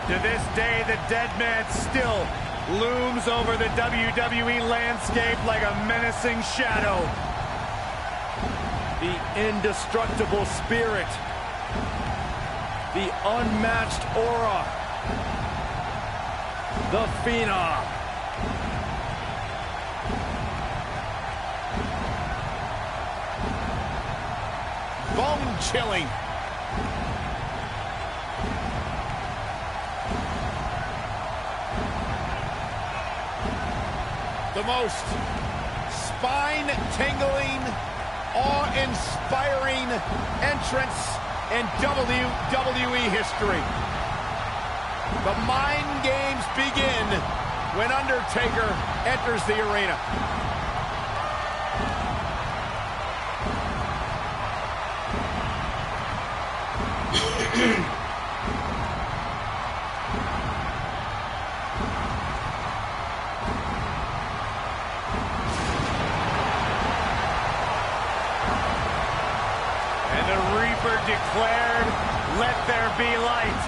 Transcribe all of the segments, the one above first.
To this day, the dead man still looms over the WWE landscape like a menacing shadow. The indestructible spirit, the unmatched aura, the Phenom. Bone-chilling. The most spine-tingling, awe-inspiring entrance in WWE history. The mind games begin when Undertaker enters the arena. Declared, let there be light.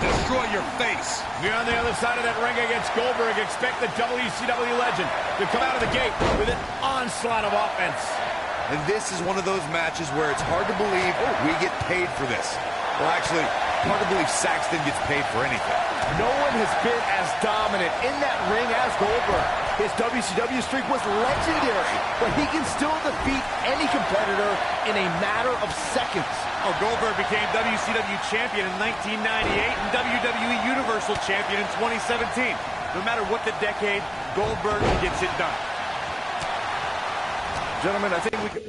Destroy your face. You're on the other side of that ring against Goldberg. Expect the WCW legend to come out of the gate with an onslaught of offense. And this is one of those matches where it's hard to believe we get paid for this. Well, actually, hard to believe Saxton gets paid for anything. No one has been as dominant in that ring as Goldberg. His WCW streak was legendary, but he can still defeat any competitor in a matter of seconds. Oh, Goldberg became WCW champion in 1998 and WWE Universal champion in 2017. No matter what the decade, Goldberg gets it done. Gentlemen, I think we can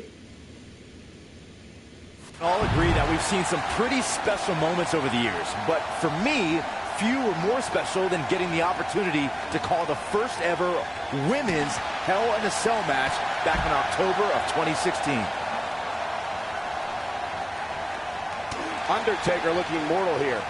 all agree that we've seen some pretty special moments over the years. But for me, few were more special than getting the opportunity to call the first ever women's Hell in a Cell match back in October of 2016. Undertaker looking mortal here,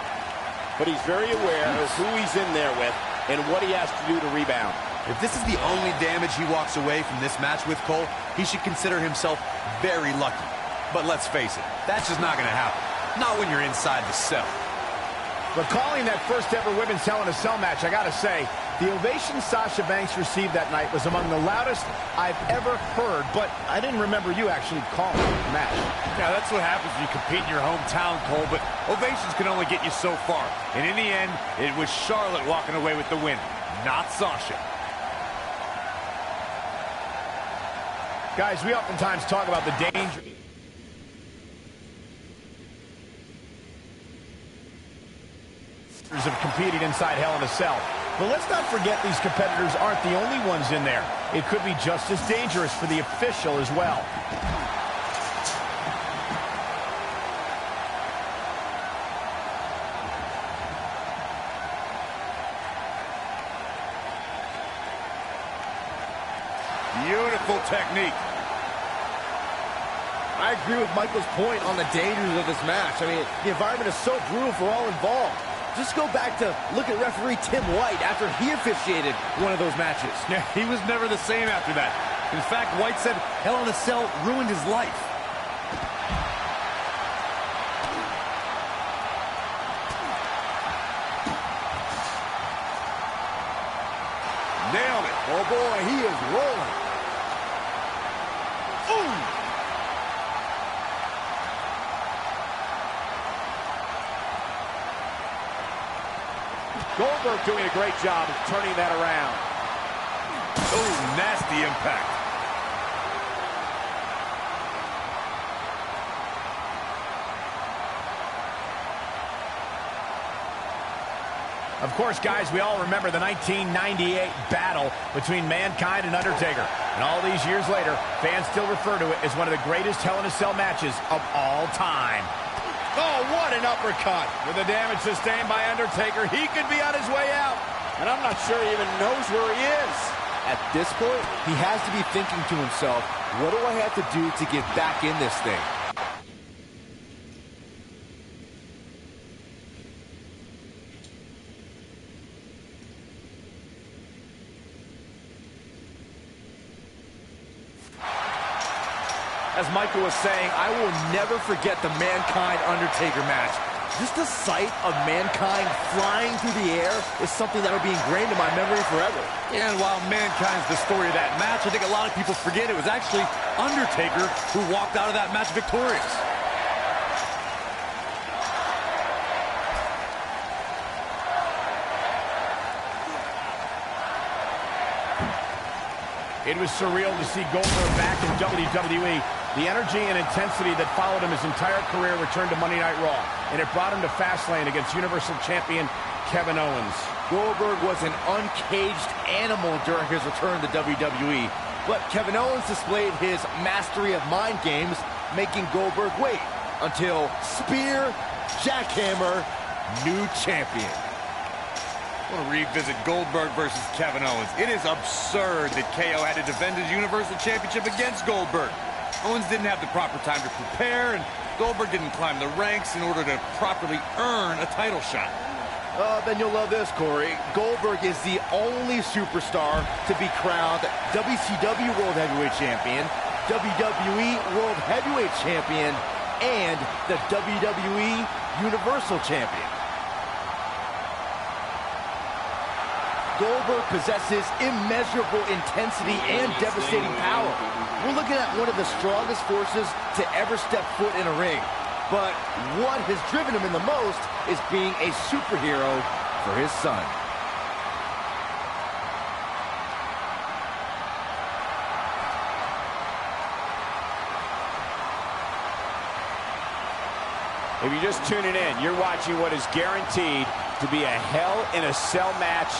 but he's very aware of who he's in there with and what he has to do to rebound. If this is the only damage he walks away from this match with, Cole, he should consider himself very lucky. But let's face it, that's just not going to happen. Not when you're inside the cell. Recalling that first ever women's Hell in a Cell match, I gotta say, the ovation Sasha Banks received that night was among the loudest I've ever heard, but I didn't remember you actually calling the match. Yeah, that's what happens when you compete in your hometown, Cole, but ovations can only get you so far. And in the end, it was Charlotte walking away with the win, not Sasha. Guys, we oftentimes talk about the danger of competing inside Hell in a Cell. But let's not forget these competitors aren't the only ones in there. It could be just as dangerous for the official as well. Beautiful technique. I agree with Michael's point on the dangers of this match. I mean, the environment is so brutal for all involved. Just go back to look at referee Tim White after he officiated one of those matches. Yeah, he was never the same after that. In fact, White said Hell in a Cell ruined his life. Nailed it. Oh boy, he is rolling. Ooh. Goldberg doing a great job of turning that around. Oh, nasty impact. Of course, guys, we all remember the 1998 battle between Mankind and Undertaker. And all these years later, fans still refer to it as one of the greatest Hell in a Cell matches of all time. Oh, what an uppercut. With the damage sustained by Undertaker, he could be on his way out. And I'm not sure he even knows where he is. At this point, he has to be thinking to himself, what do I have to do to get back in this thing? As Michael was saying, I will never forget the Mankind-Undertaker match. Just the sight of Mankind flying through the air is something that will be ingrained in my memory forever. And while Mankind's the story of that match, I think a lot of people forget it was actually Undertaker who walked out of that match victorious. It was surreal to see Goldberg back in WWE. The energy and intensity that followed him his entire career returned to Monday Night Raw, and it brought him to Fastlane against Universal Champion Kevin Owens. Goldberg was an uncaged animal during his return to WWE, but Kevin Owens displayed his mastery of mind games, making Goldberg wait until spear, jackhammer, new champion. I want to revisit Goldberg versus Kevin Owens. It is absurd that KO had to defend his Universal Championship against Goldberg. Owens didn't have the proper time to prepare, and Goldberg didn't climb the ranks in order to properly earn a title shot. Then you'll love this, Corey. Goldberg is the only superstar to be crowned WCW World Heavyweight Champion, WWE World Heavyweight Champion, and the WWE Universal Champion. Goldberg possesses immeasurable intensity and devastating power. We're looking at one of the strongest forces to ever step foot in a ring. But what has driven him in the most is being a superhero for his son. If you're just tuning in, you're watching what is guaranteed to be a Hell in a Cell match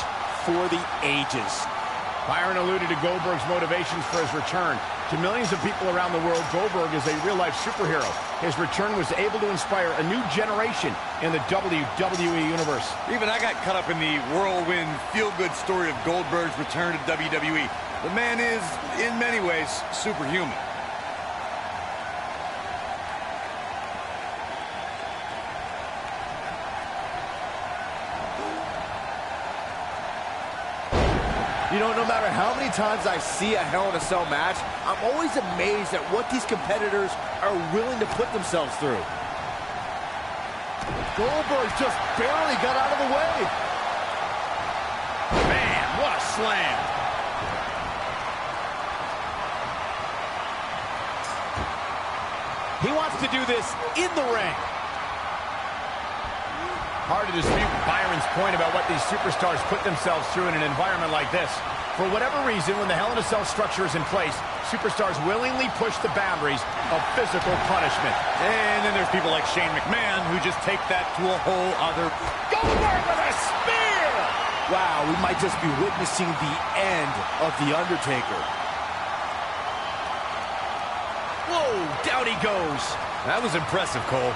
for the ages. Byron alluded to Goldberg's motivations for his return. To millions of people around the world, Goldberg is a real-life superhero. His return was able to inspire a new generation in the WWE Universe. Even I got caught up in the whirlwind, feel-good story of Goldberg's return to WWE. The man is, in many ways, superhuman. You know, no matter how many times I see a Hell in a Cell match, I'm always amazed at what these competitors are willing to put themselves through. Goldberg just barely got out of the way. Man, what a slam. He wants to do this in the ring. Hard to dispute Byron's point about what these superstars put themselves through in an environment like this. For whatever reason, when the Hell in a Cell structure is in place, superstars willingly push the boundaries of physical punishment. And then there's people like Shane McMahon who just take that to a whole other... Goldberg with a spear! Wow, we might just be witnessing the end of The Undertaker. Whoa, down he goes. That was impressive, Cole.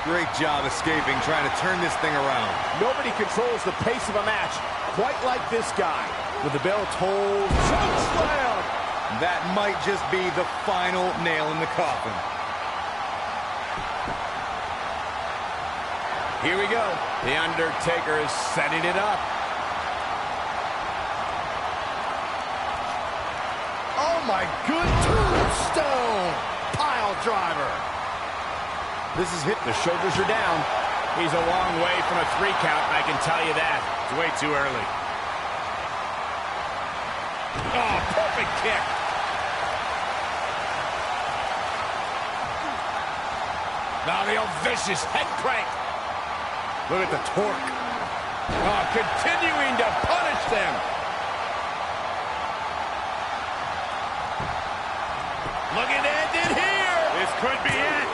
Great job escaping, trying to turn this thing around. Nobody controls the pace of a match quite like this guy. With the bell tolled, chokeslam! That might just be the final nail in the coffin. Here we go. The Undertaker is setting it up. Oh my good tombstone! Pile driver! This is hit. The shoulders are down. He's a long way from a 3 count, I can tell you that. It's way too early. Oh, perfect kick. Now the old vicious head crank. Look at the torque. Oh, continuing to punish them. Looking to end it here. This could be it.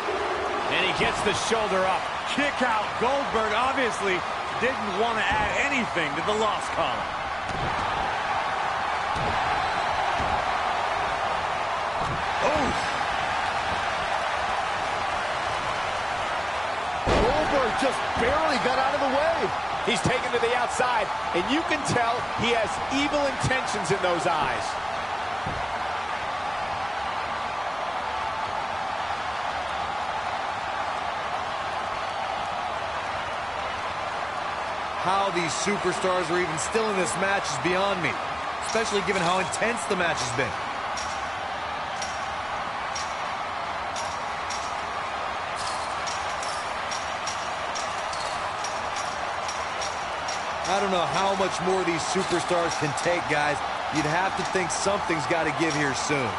And he gets the shoulder up. Kick out. Goldberg obviously didn't want to add anything to the loss column. Goldberg just barely got out of the way. He's taken to the outside, and you can tell he has evil intentions in those eyes. How these superstars are even still in this match is beyond me, especially given how intense the match has been. I don't know how much more these superstars can take, guys. You'd have to think something's got to give here soon.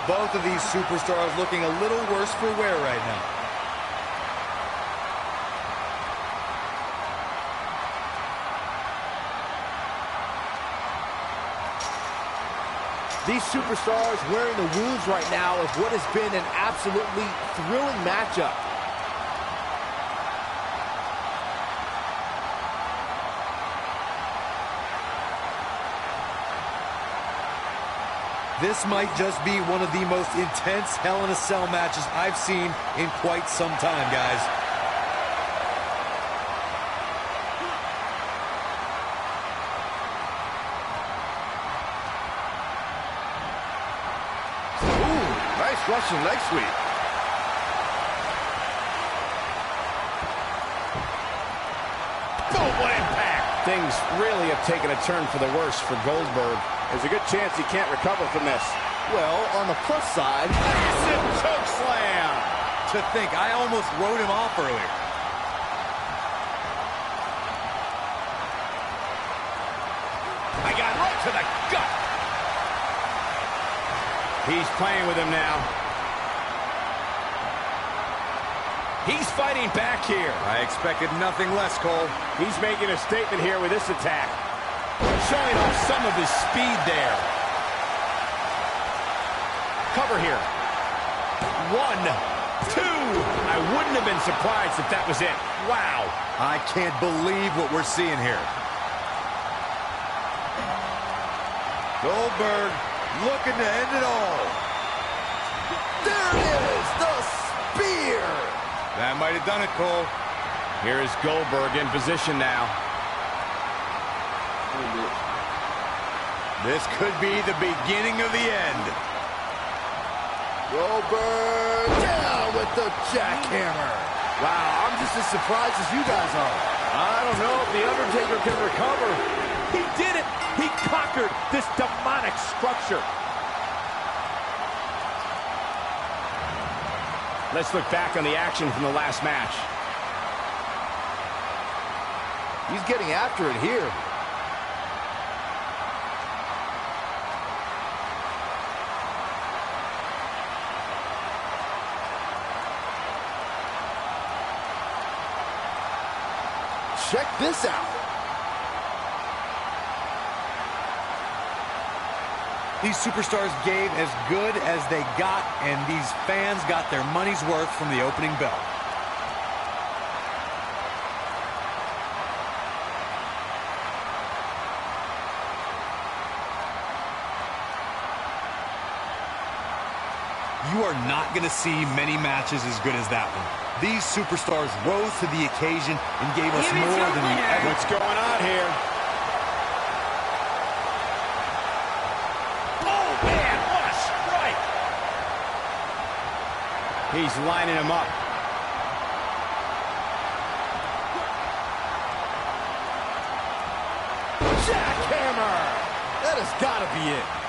Both of these superstars looking a little worse for wear right now. These superstars wearing the wounds right now of what has been an absolutely thrilling matchup. This might just be one of the most intense Hell in a Cell matches I've seen in quite some time, guys. Ooh, nice Russian leg sweep. Boom, what impact! Things really have taken a turn for the worse for Goldberg. There's a good chance he can't recover from this. Well, on the plus side, Massive choke slam! To think, I almost wrote him off earlier. I got right to the gut! He's playing with him now. He's fighting back here. I expected nothing less, Cole. He's making a statement here with this attack. Showing off some of his speed there. Cover here. 1, 2. I wouldn't have been surprised if that was it. Wow. I can't believe what we're seeing here. Goldberg looking to end it all. there it is, the spear. That might have done it, Cole. Here is Goldberg in position now. This could be the beginning of the end. Goldberg down with the jackhammer. Wow, I'm just as surprised as you guys are. I don't know if The Undertaker can recover. He did it. He conquered this demonic structure. Let's look back on the action from the last match. He's getting after it here. Check this out. These superstars gave as good as they got, and these fans got their money's worth from the opening bell. You are not going to see many matches as good as that one. These superstars rose to the occasion and gave us more than we ever... What's going on here? Oh, man, what a strike! He's lining him up. Jackhammer! That has got to be it.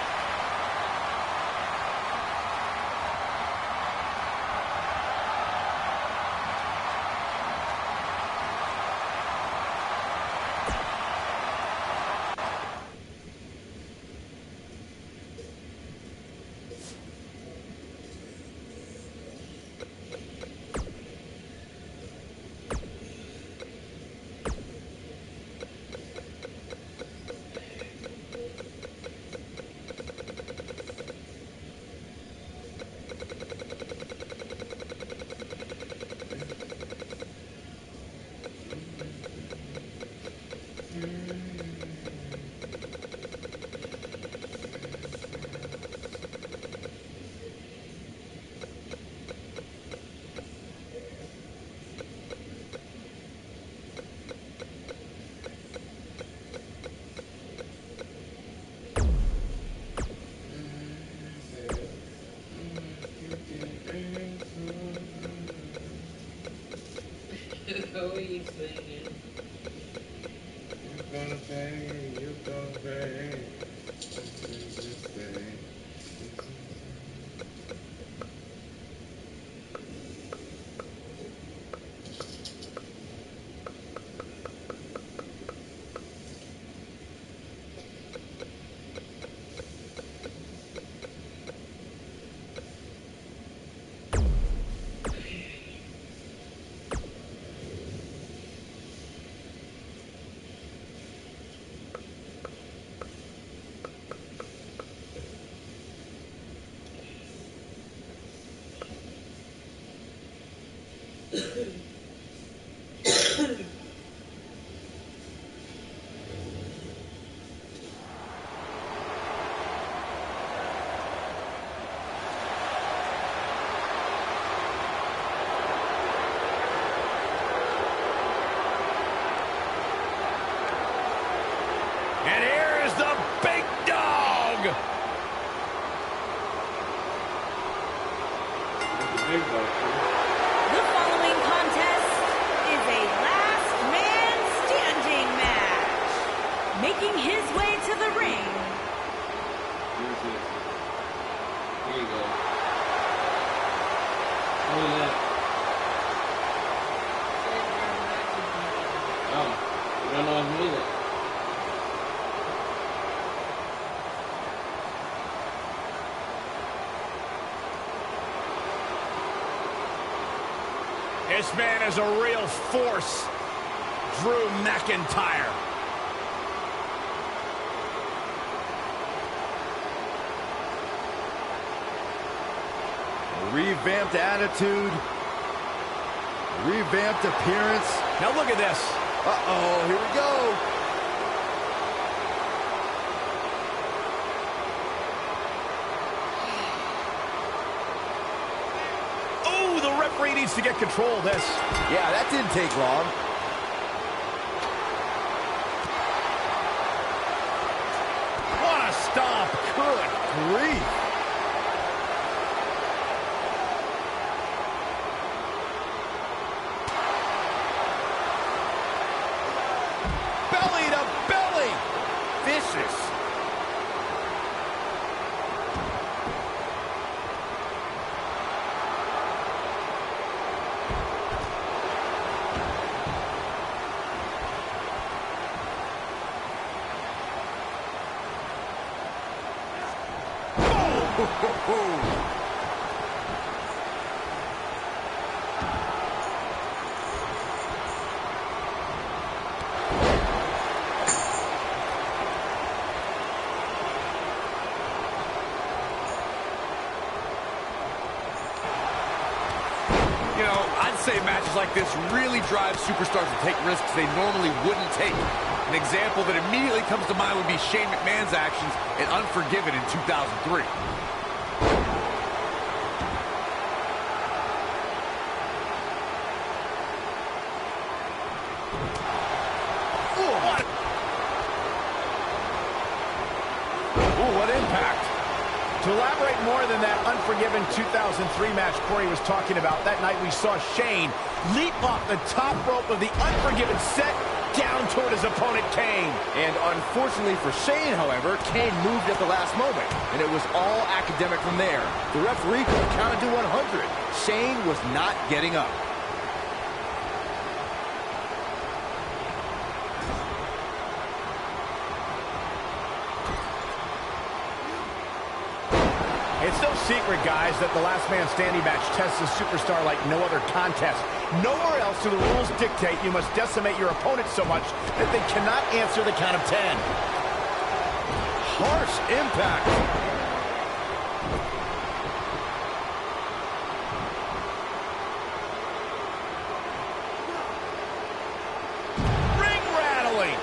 Cody singing. You're gonna pay, you're gonna pay. And here's the big dog. The following contest is a last man standing match. Making his way to the ring. Here you go. What is that? Oh, you don't know his music. This man is a real force. Drew McIntyre. Revamped attitude. Revamped appearance. Now look at this. Uh-oh, here we go. Oh, the referee needs to get control of this. Yeah, that didn't take long. What a stomp. Good grief. Belly to belly. Vicious. You know, I'd say matches like this really drive superstars to take risks they normally wouldn't take. An example that immediately comes to mind would be Shane McMahon's actions in Unforgiven in 2003. What impact. To elaborate more than that Unforgiven 2003 match Corey was talking about, that night we saw Shane leap off the top rope of the Unforgiven set down toward his opponent, Kane. And unfortunately for Shane, however, Kane moved at the last moment, and it was all academic from there. The referee could have counted to 100. Shane was not getting up. It's no secret, guys, that the last man standing match tests a superstar like no other contest. Nowhere else do the rules dictate you must decimate your opponent so much that they cannot answer the count of 10. Harsh impact. Ring rattling.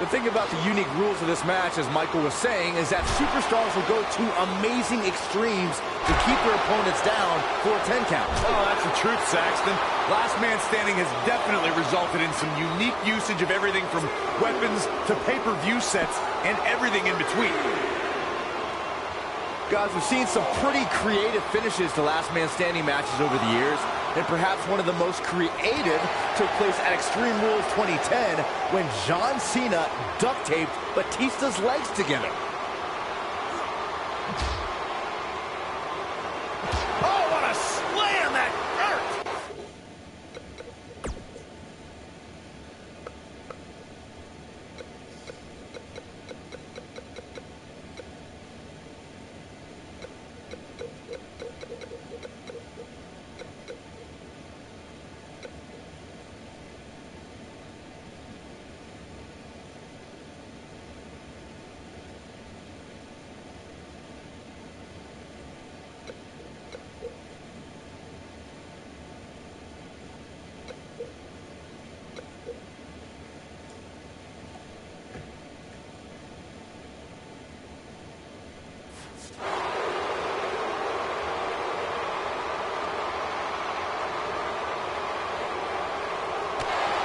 The thing about the unique rules of this match, as Michael was saying, is that superstars will go to amazing extremes to keep their opponents down for a 10 count. Oh, that's the truth, Saxton. Last Man Standing has definitely resulted in some unique usage of everything from weapons to pay-per-view sets and everything in between. Guys, we've seen some pretty creative finishes to Last Man Standing matches over the years. and perhaps one of the most creative took place at Extreme Rules 2010 when John Cena duct taped Batista's legs together. Oh, what a slam! That hurt!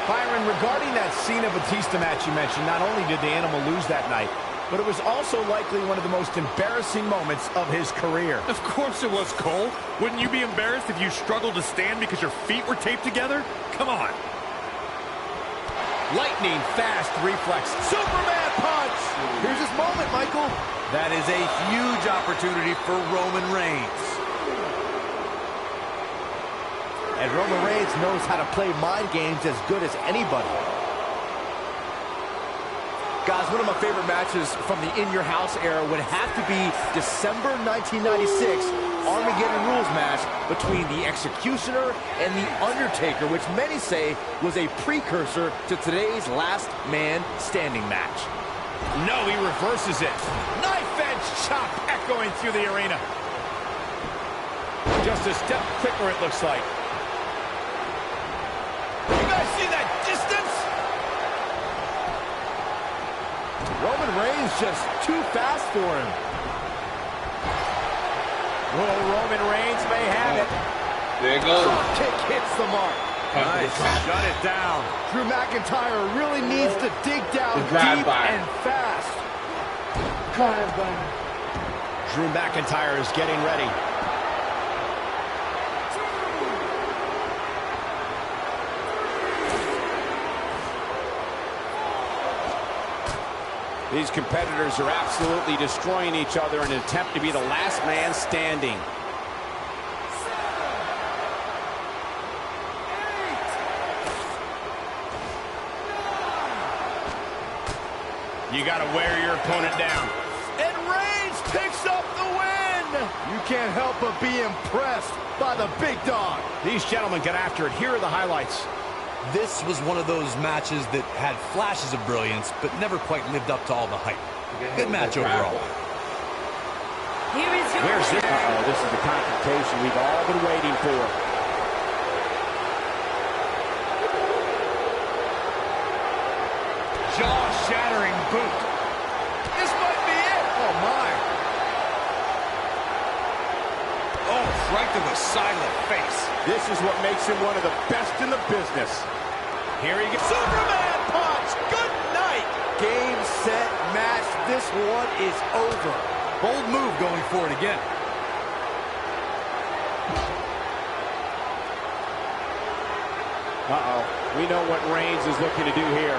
Byron, regarding that Cena-Batista match you mentioned, not only did the Animal lose that night, but it was also likely one of the most embarrassing moments of his career. Of course it was, Cole. Wouldn't you be embarrassed if you struggled to stand because your feet were taped together? Come on. Lightning fast reflex. Superman punch! Here's his moment, Michael. That is a huge opportunity for Roman Reigns. And Roman Reigns knows how to play mind games as good as anybody. Guys, one of my favorite matches from the In Your House era would have to be December 1996 Armageddon Rules match between the Executioner and the Undertaker, which many say was a precursor to today's Last Man Standing match. No, he reverses it. Knife edge chop echoing through the arena. Just a step quicker, it looks like. You guys see that distance? Roman Reigns just too fast for him. Oh, Roman Reigns may have it. There it goes. Drop kick hits the mark. Nice. Shut it down. Drew McIntyre really needs to dig down The deep drive-by. and fast. Drew McIntyre is getting ready. These competitors are absolutely destroying each other in an attempt to be the last man standing. You got to wear your opponent down. And Reigns picks up the win. You can't help but be impressed by the big dog. These gentlemen get after it. Here are the highlights. This was one of those matches that had flashes of brilliance, but never quite lived up to all the hype. Good match overall. Here is your Where's it? winner. Uh-oh, this is the confrontation we've all been waiting for. Jaw-shattering boot. This might be it. Oh, my. Oh, right to the side of the face. This is what makes him one of the best in the business. Here he gets Superman punch. Good night. Game, set, match. This one is over. Bold move going for it again. Uh-oh. We know what Reigns is looking to do here.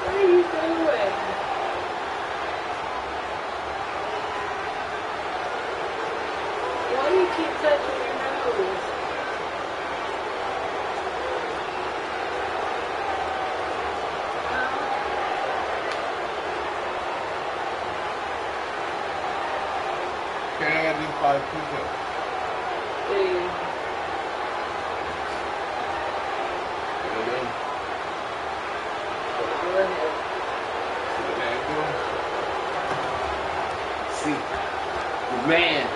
What are you doing? Why do you keep touching your nose? Okay, I gotta do 5 push-ups. Hey. Go ahead. See, the man.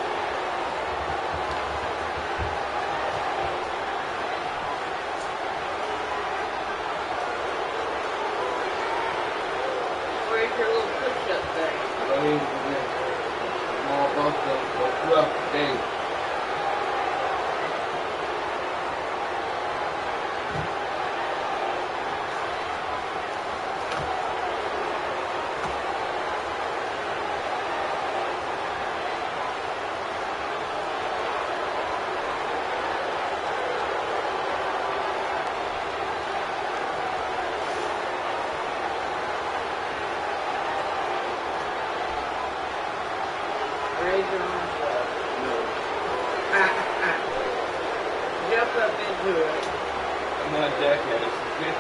days today. I'm all about the rough days. Raise your arms up. No, Jump up into it. I'm not jackass, okay?